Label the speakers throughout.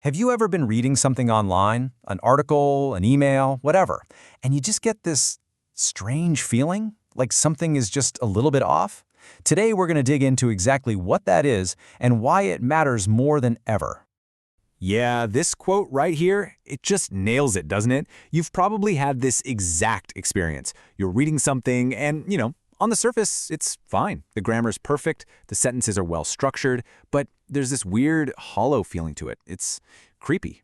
Speaker 1: Have you ever been reading something online, an article, an email, whatever, and you just get this strange feeling, like something is just a little bit off? Today we're going to dig into exactly what that is and why it matters more than ever.
Speaker 2: Yeah, this quote right here, it just nails it, doesn't it? You've probably had this exact experience. You're reading something and, on the surface, it's fine. The grammar's perfect, the sentences are well structured, but there's this weird, hollow feeling to it. It's creepy.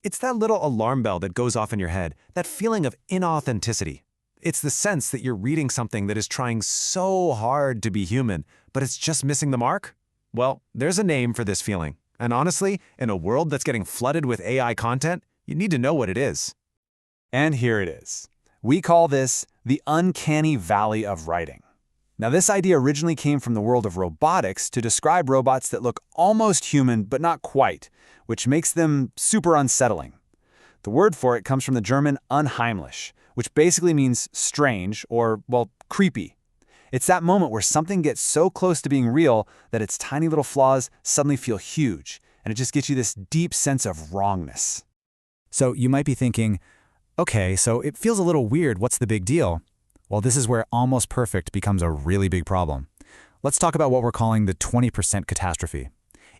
Speaker 3: It's that little alarm bell that goes off in your head, that feeling of inauthenticity. It's the sense that you're reading something that is trying so hard to be human, but it's just missing the mark. Well, there's a name for this feeling. And honestly, in a world that's getting flooded with AI content, you need to know what it is.
Speaker 2: And here it is. We call this the Uncanny Valley of writing. Now, this idea originally came from the world of robotics to describe robots that look almost human but not quite, which makes them super unsettling. The word for it comes from the German unheimlich, which basically means strange or, well, creepy. It's that moment where something gets so close to being real that its tiny little flaws suddenly feel huge, and it just gets you this deep sense of wrongness.
Speaker 1: So you might be thinking, okay, so it feels a little weird, what's the big deal? Well, this is where almost perfect becomes a really big problem. Let's talk about what we're calling the 20% catastrophe.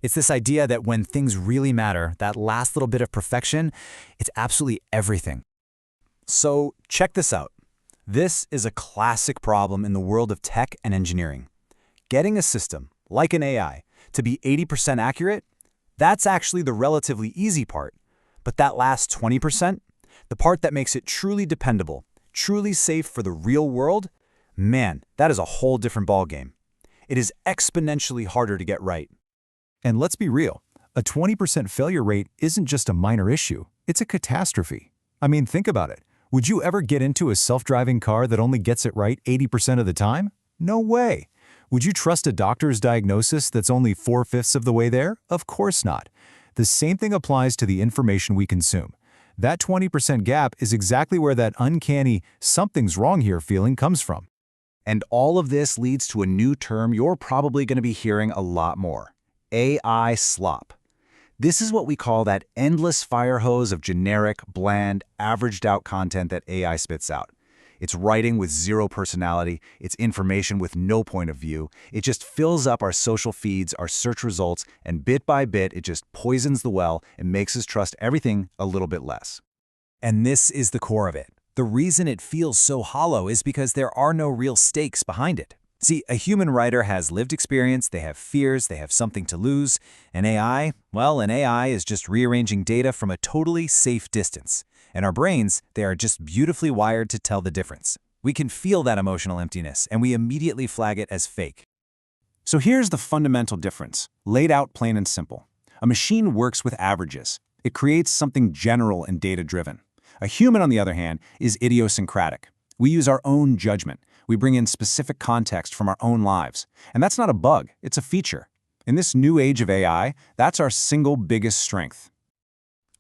Speaker 1: It's this idea that when things really matter, that last little bit of perfection, it's absolutely everything.
Speaker 2: So check this out. This is a classic problem in the world of tech and engineering. Getting a system, like an AI, to be 80% accurate, that's actually the relatively easy part. But that last 20%, the part that makes it truly dependable, truly safe for the real world, man, that is a whole different ballgame. It is exponentially harder to get right.
Speaker 4: And let's be real, a 20% failure rate isn't just a minor issue, it's a catastrophe. I mean, think about it. Would you ever get into a self-driving car that only gets it right 80% of the time? No way. Would you trust a doctor's diagnosis that's only 4/5 of the way there? Of course not. The same thing applies to the information we consume. That 20% gap is exactly where that uncanny something's wrong here feeling comes from.
Speaker 2: And all of this leads to a new term you're probably going to be hearing a lot more: AI slop. This is what we call that endless fire hose of generic, bland, averaged-out content that AI spits out. It's writing with zero personality, it's information with no point of view. It just fills up our social feeds, our search results, and bit by bit, it just poisons the well and makes us trust everything a little bit less.
Speaker 1: And this is the core of it. The reason it feels so hollow is because there are no real stakes behind it. See, a human writer has lived experience, they have fears, they have something to lose. An AI, well, an AI is just rearranging data from a totally safe distance. And our brains, they are just beautifully wired to tell the difference. We can feel that emotional emptiness, and we immediately flag it as fake.
Speaker 2: So here's the fundamental difference, laid out plain and simple. A machine works with averages. It creates something general and data-driven. A human, on the other hand, is idiosyncratic. We use our own judgment. We bring in specific context from our own lives. And that's not a bug, it's a feature. In this new age of AI, that's our single biggest strength.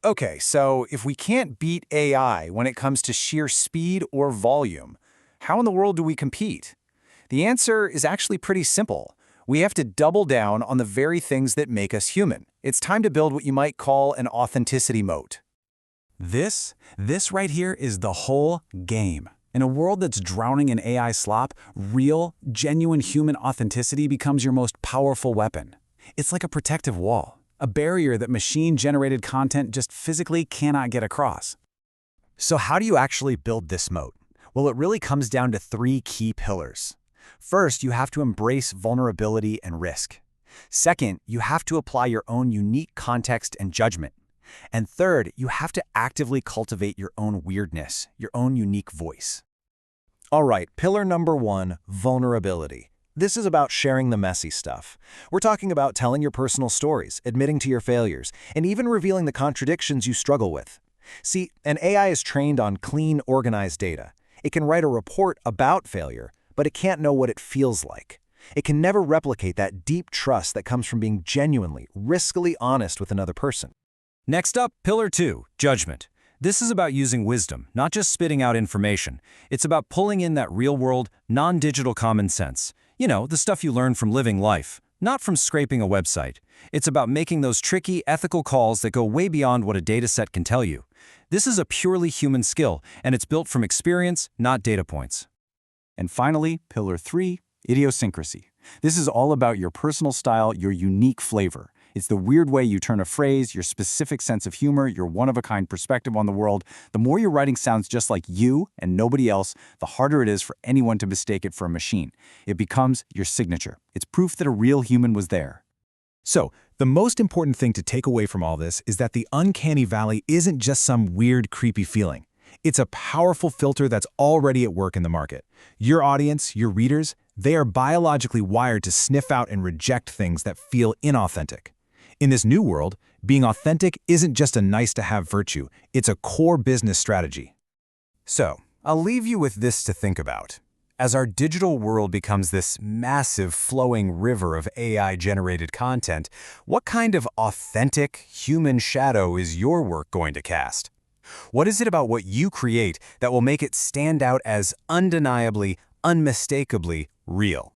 Speaker 1: Okay, so if we can't beat AI when it comes to sheer speed or volume, how in the world do we compete? The answer is actually pretty simple. We have to double down on the very things that make us human. It's time to build what you might call an authenticity moat. This right here is the whole game. In a world that's drowning in AI slop, real, genuine human authenticity becomes your most powerful weapon. It's like a protective wall, a barrier that machine-generated content just physically cannot get across.
Speaker 2: So how do you actually build this moat? Well, it really comes down to three key pillars. First, you have to embrace vulnerability and risk. Second, you have to apply your own unique context and judgment. And third, you have to actively cultivate your own weirdness, your own unique voice.
Speaker 3: All right, pillar number 1, vulnerability. This is about sharing the messy stuff. We're talking about telling your personal stories, admitting to your failures, and even revealing the contradictions you struggle with. See, an AI is trained on clean, organized data. It can write a report about failure, but it can't know what it feels like. It can never replicate that deep trust that comes from being genuinely, riskily honest with another person.
Speaker 1: Next up, pillar 2, judgment. This is about using wisdom, not just spitting out information. It's about pulling in that real-world, non-digital common sense. You know, the stuff you learn from living life.
Speaker 3: not from scraping a website. It's about making those tricky, ethical calls that go way beyond what a dataset can tell you. This is a purely human skill, and it's built from experience, not data points.
Speaker 1: And finally, pillar 3, idiosyncrasy. This is all about your personal style, your unique flavor. It's the weird way you turn a phrase, your specific sense of humor, your one-of-a-kind perspective on the world. The more your writing sounds just like you and nobody else, the harder it is for anyone to mistake it for a machine. It becomes your signature. It's proof that a real human was there.
Speaker 4: So, the most important thing to take away from all this is that the Uncanny Valley isn't just some weird, creepy feeling. It's a powerful filter that's already at work in the market. Your audience, your readers, they are biologically wired to sniff out and reject things that feel inauthentic. In this new world, being authentic isn't just a nice-to-have virtue, it's a core business strategy.
Speaker 3: So, I'll leave you with this to think about. As our digital world becomes this massive flowing river of AI-generated content, what kind of authentic, human shadow is your work going to cast? What is it about what you create that will make it stand out as undeniably, unmistakably real?